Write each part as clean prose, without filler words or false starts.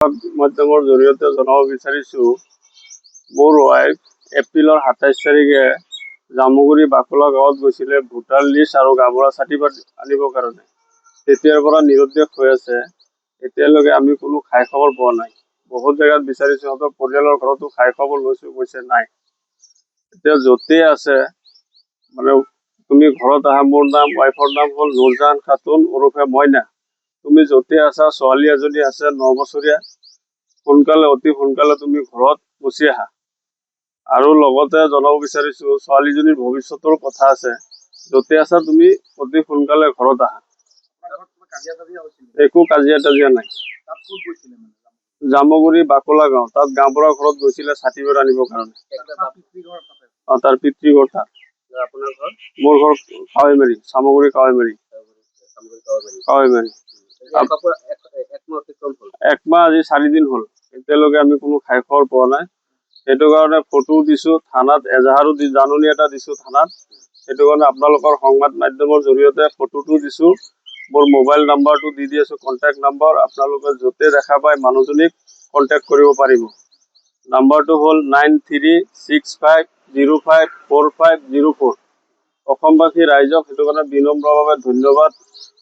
মাধ্যমৰ জৰিয়তে জনাব বিচাৰিছো মোৰ ৱাইফ এপ্ৰিলৰ ২৭ তাৰিখে জামুগুৰি বাকলা গাঁৱত গৈছিলে ভোটাৰ লিষ্ট আৰু গাঁওবুঢ়া চাৰ্টিফিকেট আনিবৰ কাৰণে। তেতিয়াৰ পৰা নিৰুদ্দেশ হৈ আছে। এতিয়ালৈকে আমি কোনো খাই খবৰ পোৱা নাই। বহুত জেগাত বিচাৰিছো, সিহঁতৰ পৰিয়ালৰ ঘৰতো খাই খবৰ লৈছো, কৈছে নাই। এতিয়া য'তেই আছে মানে তুমি ঘৰত আহা। মোৰ নাম ৱাইফৰ নাম হ'ল নুৰজাহান খাতুন ওৰফে মইনা। তুমি য'তে আছা, ছোৱালী এজনী আছে ৯ বছৰীয়া, অতি সোনকালে তুমি ঘৰত গুচি আহা। আৰু লগতে জনাব বিচাৰিছো, ছোৱালীজনীৰ ভৱিষ্যতৰ কথা আছে। য'তে আছা তুমি অতি সোনকালে ঘৰত আহা। একো কাজিয়া নাই। জামুগুৰি বাকলা গাঁও, তাত গাঁওবুঢ়াৰ ঘৰত গৈছিলে চাৰ্টিফিকেট আনিবৰ কাৰণে। তাৰ পিতৃঘৰ তাত। মোৰ ঘৰ কাৱৈমাৰী, চামগুৰি কাৱৈমাৰী। একমাহ আজি ৪ দিন হ'ল। এতিয়ালৈকে আমি কোনো খাই খবৰ পোৱা নাই। সেইটো কাৰণে ফটো দিছো থানাত, এজাহাৰো জাননী এটা দিছো থানাত। সেইটো কাৰণে আপোনালোকৰ সংবাদ মাধ্যমৰ জৰিয়তে ফটোটো দিছো। মোৰ মোবাইল নাম্বাৰটো দি আছো, কণ্টেক্ট নাম্বাৰ। আপোনালোকে য'তে দেখা পায় মানুহজনীক কণ্টেক্ট কৰিব পাৰিব। নাম্বাৰটো হ'ল 9365054504। অসমবাসী ৰাইজক সেইটো কাৰণে বিনম্ৰভাৱে ধন্যবাদ,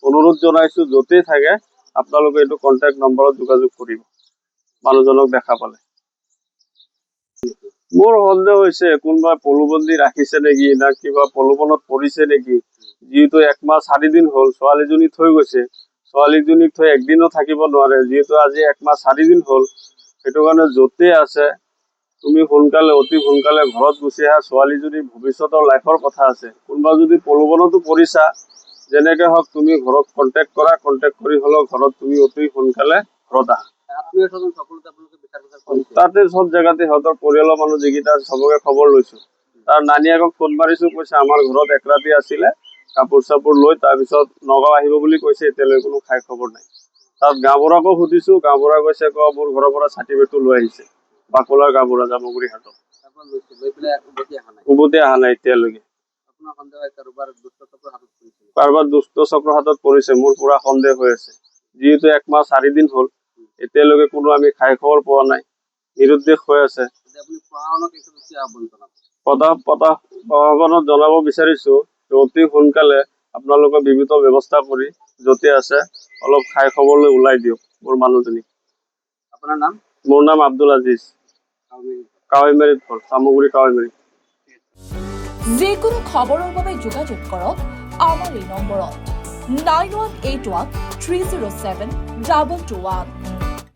অনুৰোধ জনাইছো। য'তেই থাকে আপোনালোকে এইটো কণ্টেক্ট নম্বৰত যোগাযোগ কৰিব মানুহজনক দেখা পালে। মোৰ সন্দেহ হৈছে কোনোবা পলুবন্দী ৰাখিছে নেকি, না কিবা প্ৰলোভনত পৰিছে নেকি। যিহেতু একমাহ ৪ দিন হ'ল, ছোৱালীজনী থৈ গৈছে। ছোৱালীজনীক থৈ একদিনো থাকিব নোৱাৰে, যিহেতু আজি একমাহ ৪ দিন হ'ল। সেইটো কাৰণে য'তেই আছে তুমি অতি সোনকালে ঘৰত গুচি আহা। ছোৱালীজনীৰ ভৱিষ্যতৰ লাইফৰ কথা আছে। কোনোবা যদি প্ৰলোভনতো পৰিছা, যেনেকে হওক তুমি ঘৰত কণ্টেক্ট কৰা। কণ্টেক্ট কৰি হ'লেও ঘৰত তুমি অতি সোনকালে ঘৰত আহা। তাতে সব জেগাতে সিহঁতৰ পৰিয়ালৰ মানুহ যিকেইটা চবকে খবৰ লৈছো। তাৰ নানীয়েকক ফোন মাৰিছো, কৈছে আমাৰ ঘৰত এক ৰাতি আছিলে, কাপোৰ চাপোৰ লৈ তাৰপিছত নগাঁও আহিব বুলি কৈছে। এতিয়ালৈকে কোনো খাই খবৰ নাই। তাত গাঁওবুঢ়াকো সুধিছো, গাঁওবুঢ়া কৈছে মোৰ ঘৰৰ পৰা চাৰ্টিফিকেটটো লৈ আহিছে। বাকলাৰ গাঁওবুঢ়া জামুগুৰি হাটত উভতি অহা নাই এতিয়ালৈকে। কাৰোবাৰ দুষ্ট চক্ৰৰ হাতত পৰিছে, মোৰ পুৰা সন্দেহ হৈ আছে। যিহেতু একমাহ ৪ দিন হ'ল, এতিয়ালৈকে কোনো আমি খাই খবৰ পোৱা নাই, নিৰুদ্দেশ হৈ আছে। প্ৰশাসনক জনাব বিচাৰিছো অতি সোনকালে আপোনালোকে বিহিত ব্যৱস্থা কৰি য'তে আছে অলপ খাই খবৰ লৈ ওলাই দিয়ক মোৰ মানুহজনী। আপোনাৰ নাম? মোৰ নাম আব্দুল আজিজ, কাৱৈমাৰীত ঘৰ, চামগুৰি কাৱৈমাৰী। যিকোনো খবৰৰ বাবে যোগাযোগ কৰক আমাৰ এই নম্বৰত 9181 307 221।